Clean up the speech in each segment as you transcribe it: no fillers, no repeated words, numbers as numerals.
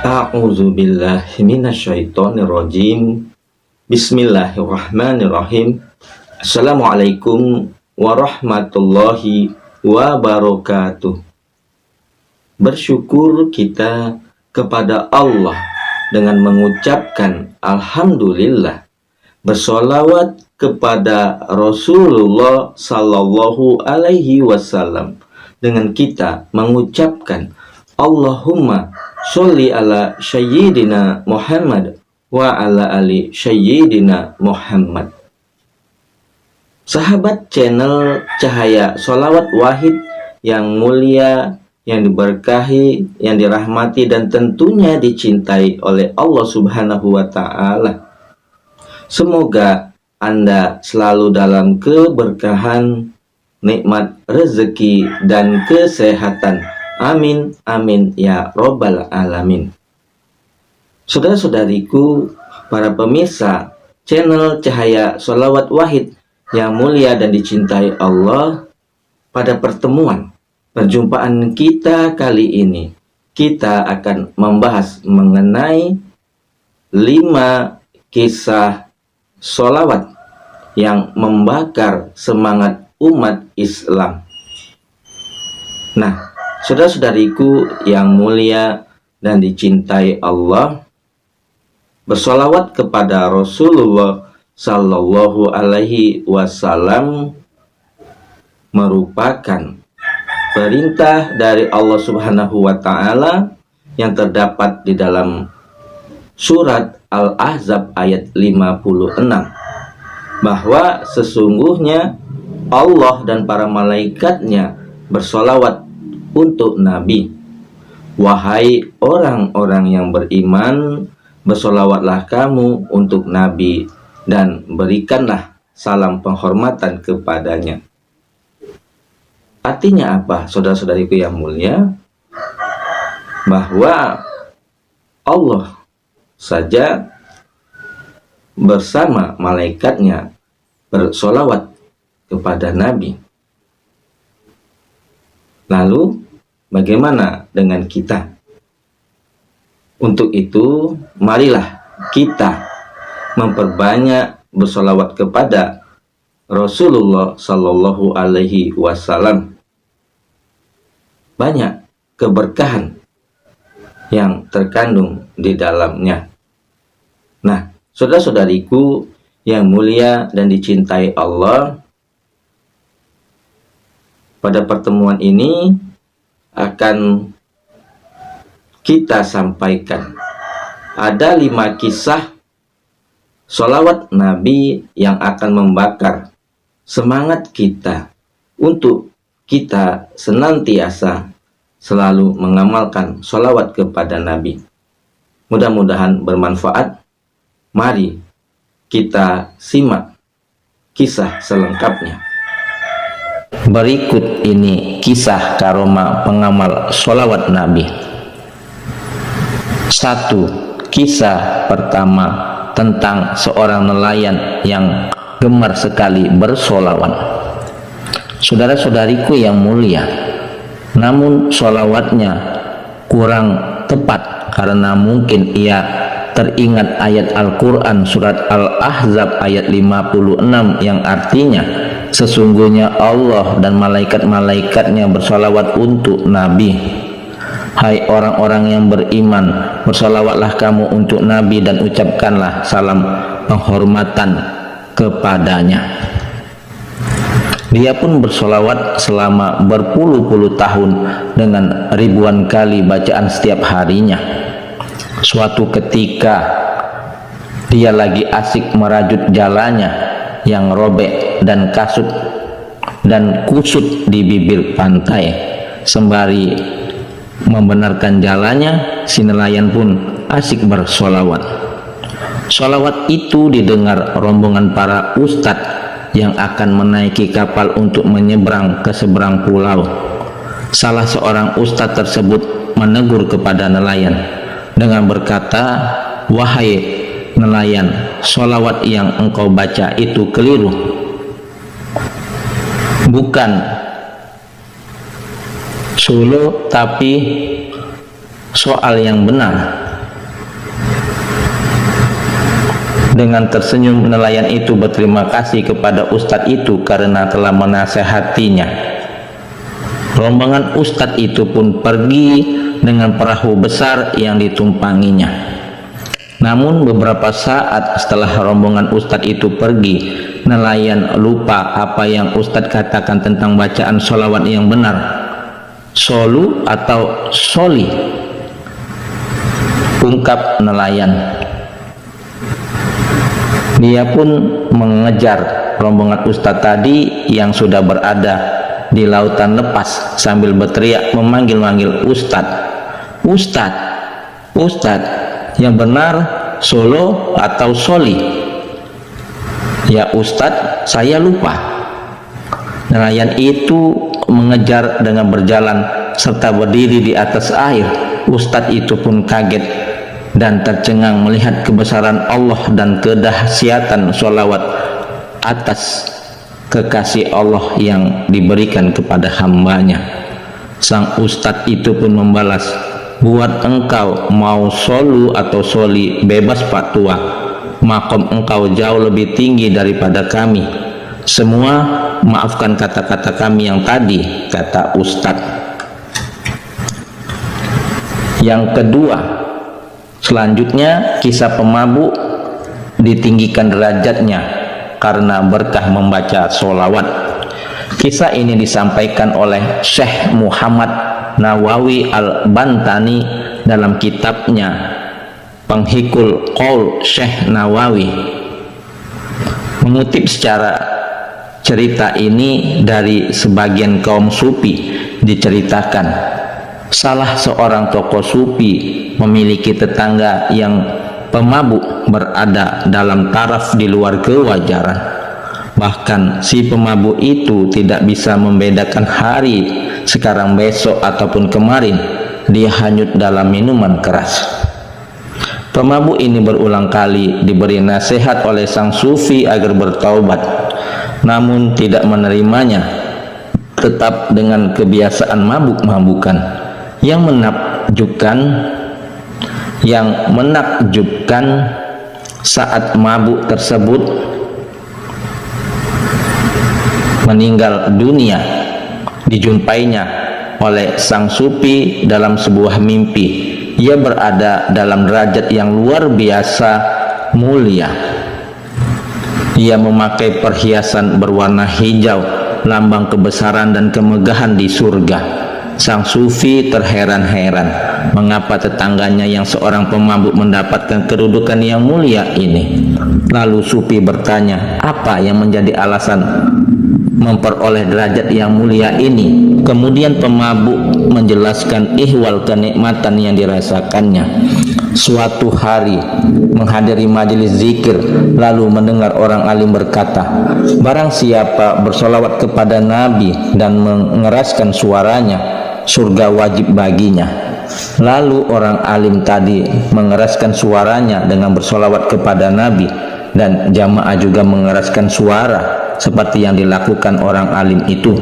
A'udzubillahi minasyaitonirrajim. Bismillahirrahmanirrahim. Assalamualaikum warahmatullahi wabarakatuh. Bersyukur kita kepada Allah dengan mengucapkan Alhamdulillah. Bersolawat kepada Rasulullah Sallallahu Alaihi Wasallam dengan kita mengucapkan Allahumma sholli ala sayyidina Muhammad wa ala ali sayyidina Muhammad. Sahabat channel Cahaya Sholawat Wahid yang mulia, yang diberkahi, yang dirahmati dan tentunya dicintai oleh Allah Subhanahu wa taala. Semoga Anda selalu dalam keberkahan, nikmat rezeki dan kesehatan. Amin, amin, ya robbal alamin. Saudara-saudariku, para pemirsa channel Cahaya Sholawat Wahid yang mulia dan dicintai Allah, pada perjumpaan kita kali ini, kita akan membahas mengenai 5 kisah sholawat yang membakar semangat umat Islam. Nah, saudara-saudariku yang mulia dan dicintai Allah, bersolawat kepada Rasulullah Sallallahu Alaihi Wasallam merupakan perintah dari Allah Subhanahu wa taala yang terdapat di dalam surat Al-Ahzab ayat 56, bahwa sesungguhnya Allah dan para malaikatnya bersolawat untuk Nabi. Wahai orang-orang yang beriman, bersolawatlah kamu untuk Nabi dan berikanlah salam penghormatan kepadanya. Artinya apa, saudara-saudariku yang mulia? Bahwa Allah saja bersama malaikatnya bersolawat kepada Nabi. Lalu bagaimana dengan kita? Untuk itu, marilah kita memperbanyak bersolawat kepada Rasulullah Sallallahu Alaihi Wasallam. Banyak keberkahan yang terkandung di dalamnya. Nah, saudara-saudariku yang mulia dan dicintai Allah, pada pertemuan ini akan kita sampaikan ada 5 kisah sholawat Nabi yang akan membakar semangat kita untuk kita senantiasa selalu mengamalkan sholawat kepada Nabi. Mudah-mudahan bermanfaat. Mari kita simak kisah selengkapnya. Berikut ini kisah karomah pengamal sholawat Nabi. 1. Kisah pertama tentang seorang nelayan yang gemar sekali bersolawat. Saudara-saudariku yang mulia, namun sholawatnya kurang tepat karena mungkin ia teringat ayat Al-Quran surat Al-Ahzab ayat 56 yang artinya sesungguhnya Allah dan malaikat-malaikatnya bersolawat untuk Nabi. Hai orang-orang yang beriman, bersolawatlah kamu untuk Nabi dan ucapkanlah salam penghormatan kepadanya. Dia pun bersolawat selama berpuluh-puluh tahun dengan ribuan kali bacaan setiap harinya. Suatu ketika dia lagi asik merajut jalannya yang robek dan kusut di bibir pantai. Sembari membenarkan jalannya, si nelayan pun asik bersolawat. Solawat itu didengar rombongan para ustadz yang akan menaiki kapal untuk menyeberang ke seberang pulau. Salah seorang ustadz tersebut menegur kepada nelayan dengan berkata, "Wahai nelayan, solawat yang engkau baca itu keliru. Bukan solo tapi soal yang benar. Dengan tersenyum nelayan itu berterima kasih kepada ustadz itu karena telah menasehatinya. Rombongan ustadz itu pun pergi dengan perahu besar yang ditumpanginya. Namun beberapa saat setelah rombongan ustadz itu pergi, nelayan lupa apa yang ustadz katakan tentang bacaan sholawat yang benar, solu atau soli, ungkap nelayan. Dia pun mengejar rombongan ustadz tadi yang sudah berada di lautan lepas sambil berteriak memanggil-manggil ustadz, ustadz, ustadz, yang benar solo atau soli? Ya ustadz, saya lupa. Nelayan itu mengejar dengan berjalan serta berdiri di atas air. Ustadz itu pun kaget dan tercengang melihat kebesaran Allah dan kedahsyatan sholawat atas kekasih Allah yang diberikan kepada hambanya. Sang ustadz itu pun membalas, buat engkau mau solu atau soli bebas Pak Tua, makom engkau jauh lebih tinggi daripada kami semua, maafkan kata-kata kami yang tadi, kata ustadz. Yang kedua, selanjutnya kisah pemabuk ditinggikan derajatnya karena berkah membaca sholawat. Kisah ini disampaikan oleh Syekh Muhammad Nawawi Al-Bantani dalam kitabnya Penghikul Qaul Syekh Nawawi. Mengutip secara cerita ini dari sebagian kaum sufi, diceritakan salah seorang tokoh sufi memiliki tetangga yang pemabuk berada dalam taraf di luar kewajaran. Bahkan si pemabuk itu tidak bisa membedakan hari sekarang, besok ataupun kemarin. Dia hanyut dalam minuman keras. Pemabuk ini berulang kali diberi nasihat oleh sang sufi agar bertaubat, namun tidak menerimanya, tetap dengan kebiasaan mabuk-mabukan. Yang menakjubkan saat mabuk tersebut meninggal dunia dijumpainya oleh sang sufi dalam sebuah mimpi. Ia berada dalam derajat yang luar biasa mulia. Ia memakai perhiasan berwarna hijau, lambang kebesaran dan kemegahan di surga. Sang sufi terheran-heran mengapa tetangganya yang seorang pemabuk mendapatkan kedudukan yang mulia ini. Lalu sufi bertanya, apa yang menjadi alasan memperoleh derajat yang mulia ini? Kemudian pemabuk menjelaskan ihwal kenikmatan yang dirasakannya. Suatu hari menghadiri majelis zikir, lalu mendengar orang alim berkata, barang siapa bersolawat kepada Nabi dan mengeraskan suaranya, surga wajib baginya. Lalu orang alim tadi mengeraskan suaranya dengan bersolawat kepada Nabi, dan jamaah juga mengeraskan suara seperti yang dilakukan orang alim itu.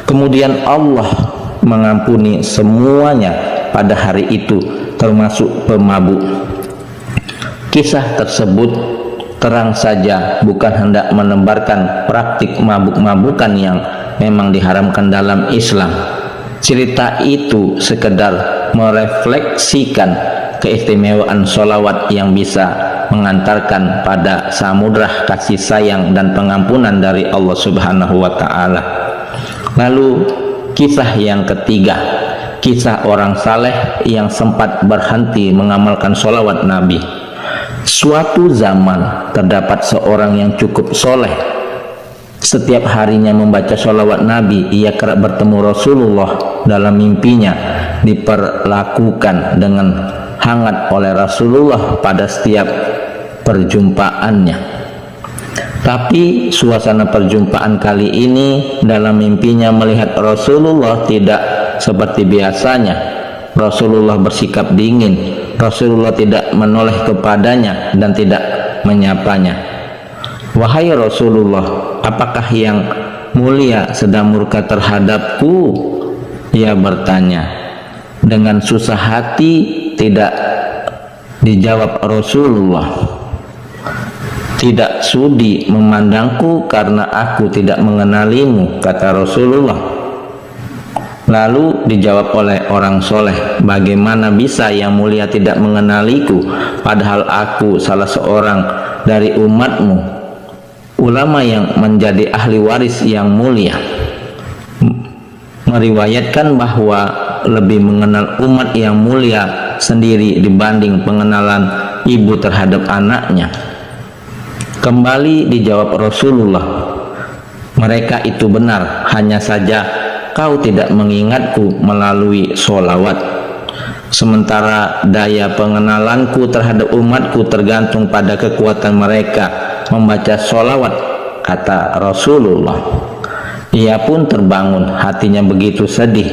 Kemudian Allah mengampuni semuanya pada hari itu, termasuk pemabuk. Kisah tersebut terang saja bukan hendak menebarkan praktik mabuk-mabukan yang memang diharamkan dalam Islam. Cerita itu sekedar merefleksikan keistimewaan sholawat yang bisa mengantarkan pada samudra kasih sayang dan pengampunan dari Allah Subhanahu wa Ta'ala. Lalu kisah yang ketiga, kisah orang saleh yang sempat berhenti mengamalkan sholawat Nabi. Suatu zaman terdapat seorang yang cukup soleh. Setiap harinya membaca sholawat Nabi. Ia kerap bertemu Rasulullah dalam mimpinya, diperlakukan dengan hangat oleh Rasulullah pada setiap perjumpaannya. Tapi suasana perjumpaan kali ini, dalam mimpinya melihat Rasulullah tidak seperti biasanya. Rasulullah bersikap dingin. Rasulullah tidak menoleh kepadanya dan tidak menyapanya. Wahai Rasulullah, apakah yang mulia sedang murka terhadapku? Ia bertanya. Dengan susah hati tidak dijawab Rasulullah. tidak sudi memandangku karena aku tidak mengenalimu, kata Rasulullah. Lalu dijawab oleh orang soleh, bagaimana bisa yang mulia tidak mengenaliku, padahal aku salah seorang dari umatmu, ulama yang menjadi ahli waris yang mulia. Meriwayatkan bahwa lebih mengenal umat yang mulia sendiri dibanding pengenalan ibu terhadap anaknya. Kembali dijawab Rasulullah, mereka itu benar, hanya saja kau tidak mengingatku melalui sholawat. Sementara daya pengenalanku terhadap umatku tergantung pada kekuatan mereka membaca sholawat, kata Rasulullah. Ia pun terbangun, hatinya begitu sedih,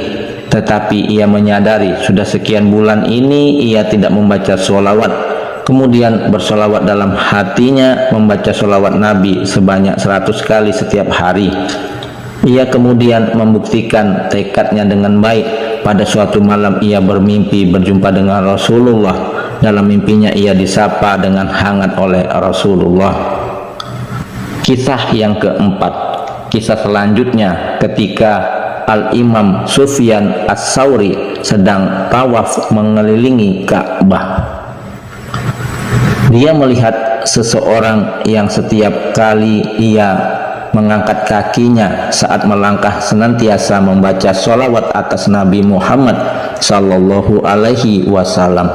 tetapi ia menyadari sudah sekian bulan ini ia tidak membaca sholawat. Kemudian bersolawat dalam hatinya, membaca solawat Nabi sebanyak 100 kali setiap hari. Ia kemudian membuktikan tekadnya dengan baik. Pada suatu malam ia bermimpi berjumpa dengan Rasulullah. Dalam mimpinya ia disapa dengan hangat oleh Rasulullah. Kisah yang keempat, kisah selanjutnya ketika Al-Imam Sufyan As-Tsauri sedang tawaf mengelilingi Ka'bah. Dia melihat seseorang yang setiap kali ia mengangkat kakinya saat melangkah senantiasa membaca sholawat atas Nabi Muhammad Sallallahu Alaihi Wasallam.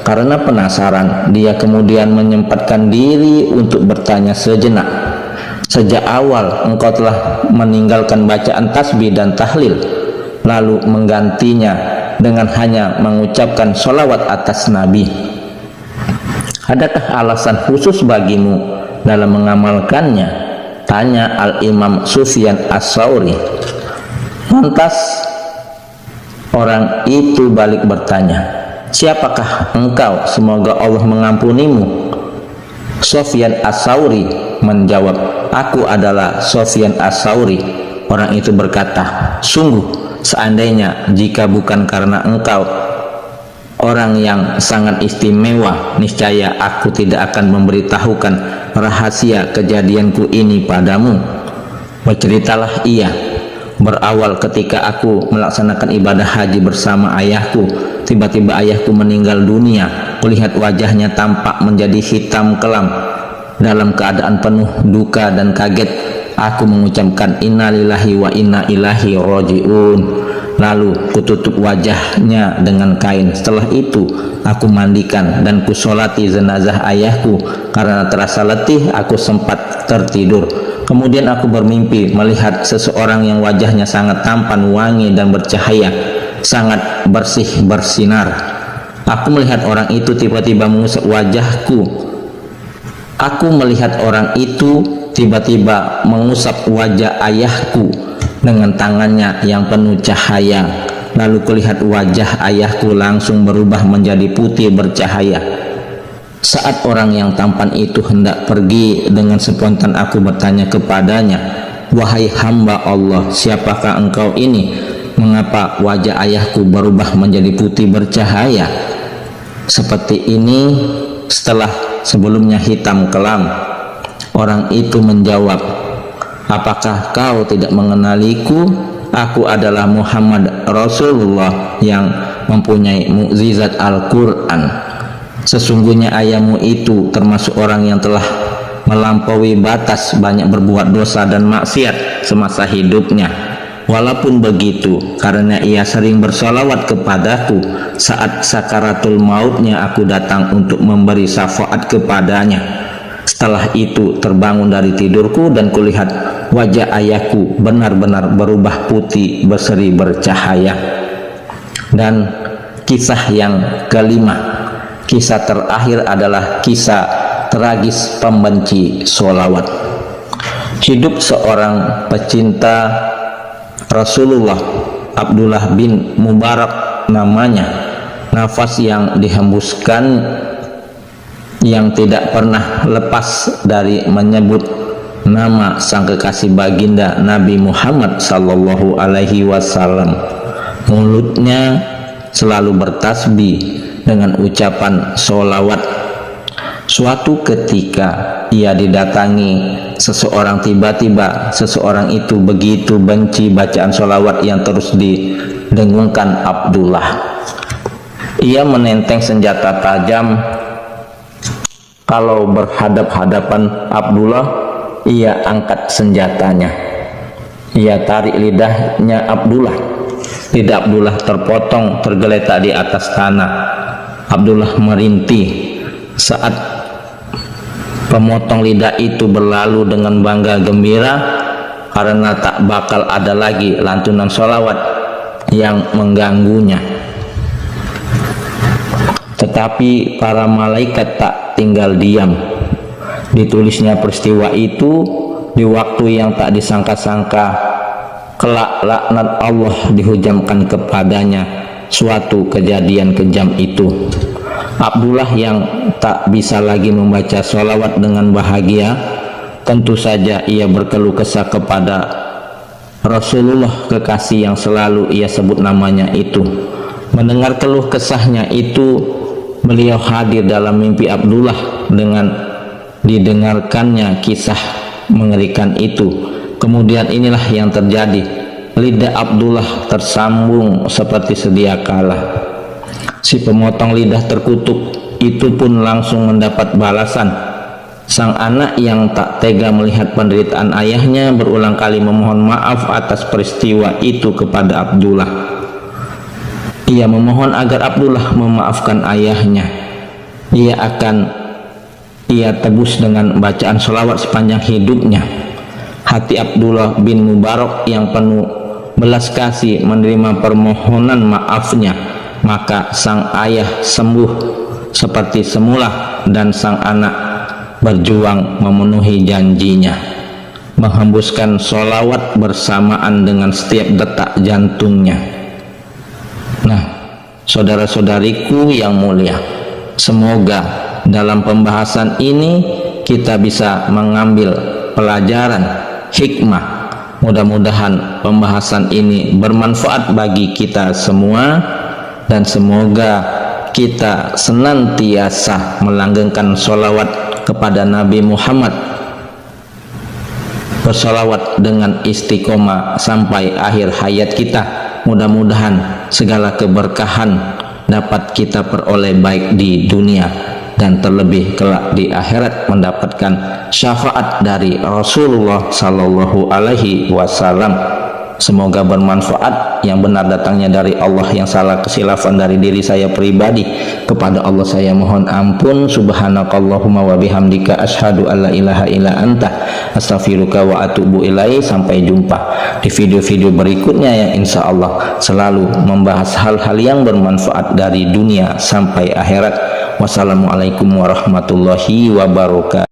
Karena penasaran, dia kemudian menyempatkan diri untuk bertanya sejenak, sejak awal engkau telah meninggalkan bacaan tasbih dan tahlil, lalu menggantinya dengan hanya mengucapkan sholawat atas Nabi. Adakah alasan khusus bagimu dalam mengamalkannya? Tanya Al-Imam Sufyan As-Tsauri. Lantas orang itu balik bertanya, siapakah engkau? Semoga Allah mengampunimu. Sufyan As-Tsauri menjawab, aku adalah Sufyan As-Tsauri. Orang itu berkata, sungguh seandainya jika bukan karena engkau orang yang sangat istimewa, niscaya aku tidak akan memberitahukan rahasia kejadianku ini padamu. Berceritalah ia, berawal ketika aku melaksanakan ibadah haji bersama ayahku, tiba-tiba ayahku meninggal dunia. Kulihat wajahnya tampak menjadi hitam kelam. Dalam keadaan penuh duka dan kaget, aku mengucapkan innalillahi wa inna ilaihi rajiun. Lalu kututup wajahnya dengan kain. Setelah itu aku mandikan dan kusolati jenazah ayahku. Karena terasa letih aku sempat tertidur. Kemudian aku bermimpi melihat seseorang yang wajahnya sangat tampan, wangi dan bercahaya, sangat bersih bersinar. Aku melihat orang itu tiba-tiba mengusap wajahku. Aku melihat orang itu tiba-tiba mengusap wajah ayahku dengan tangannya yang penuh cahaya. Lalu kulihat wajah ayahku langsung berubah menjadi putih bercahaya. Saat orang yang tampan itu hendak pergi, dengan spontan aku bertanya kepadanya, wahai hamba Allah, siapakah engkau ini? Mengapa wajah ayahku berubah menjadi putih bercahaya seperti ini setelah sebelumnya hitam kelam? Orang itu menjawab, apakah kau tidak mengenaliku? Aku adalah Muhammad Rasulullah yang mempunyai mukjizat Al-Quran. Sesungguhnya ayahmu itu termasuk orang yang telah melampaui batas, banyak berbuat dosa dan maksiat semasa hidupnya. Walaupun begitu, karena ia sering bersolawat kepadaku, saat sakaratul mautnya aku datang untuk memberi syafaat kepadanya. Setelah itu terbangun dari tidurku dan kulihat wajah ayahku benar-benar berubah putih berseri bercahaya. Dan kisah yang kelima, kisah terakhir adalah kisah tragis pembenci sholawat. Hidup seorang pecinta Rasulullah, Abdullah bin Mubarak namanya, nafas yang dihembuskan yang tidak pernah lepas dari menyebut nama sang kekasih baginda Nabi Muhammad Sallallahu Alaihi Wasallam. Mulutnya selalu bertasbih dengan ucapan sholawat. Suatu ketika ia didatangi seseorang, tiba-tiba seseorang itu begitu benci bacaan sholawat yang terus didengungkan Abdullah. Ia menenteng senjata tajam. Kalau berhadap-hadapan Abdullah, ia angkat senjatanya. Ia tarik lidahnya Abdullah. Lidah Abdullah terpotong, tergeletak di atas tanah. Abdullah merintih saat pemotong lidah itu berlalu dengan bangga gembira karena tak bakal ada lagi lantunan sholawat yang mengganggunya. Tetapi para malaikat tak tinggal diam. Ditulisnya peristiwa itu di waktu yang tak disangka-sangka. Kelak laknat Allah dihujamkan kepadanya suatu kejadian kejam itu. Abdullah yang tak bisa lagi membaca sholawat dengan bahagia, tentu saja ia berkeluh kesah kepada Rasulullah, kekasih yang selalu ia sebut namanya itu. Mendengar keluh kesahnya itu, beliau hadir dalam mimpi Abdullah dengan didengarkannya kisah mengerikan itu. Kemudian inilah yang terjadi. Lidah Abdullah tersambung seperti sedia kala. Si pemotong lidah terkutuk itu pun langsung mendapat balasan. Sang anak yang tak tega melihat penderitaan ayahnya berulang kali memohon maaf atas peristiwa itu kepada Abdullah. Ia memohon agar Abdullah memaafkan ayahnya. Ia tebus dengan bacaan sholawat sepanjang hidupnya. Hati Abdullah bin Mubarak yang penuh belas kasih menerima permohonan maafnya. Maka sang ayah sembuh seperti semula dan sang anak berjuang memenuhi janjinya, menghembuskan sholawat bersamaan dengan setiap detak jantungnya. Nah, saudara-saudariku yang mulia, semoga dalam pembahasan ini kita bisa mengambil pelajaran hikmah. Mudah-mudahan pembahasan ini bermanfaat bagi kita semua, dan semoga kita senantiasa melanggengkan sholawat kepada Nabi Muhammad, bersolawat dengan istiqomah sampai akhir hayat kita. Mudah-mudahan segala keberkahan dapat kita peroleh baik di dunia dan terlebih kelak di akhirat mendapatkan syafaat dari Rasulullah Sallallahu Alaihi Wasallam. Semoga bermanfaat. Yang benar datangnya dari Allah, yang salah kesilafan dari diri saya pribadi. Kepada Allah saya mohon ampun. Subhanakallahumma wa bihamdika asyhadu alla ilaha illa anta astaghfiruka wa atubu ilaih. Sampai jumpa di video-video berikutnya yang insya Allah selalu membahas hal-hal yang bermanfaat dari dunia sampai akhirat. Wassalamualaikum warahmatullahi wabarakatuh.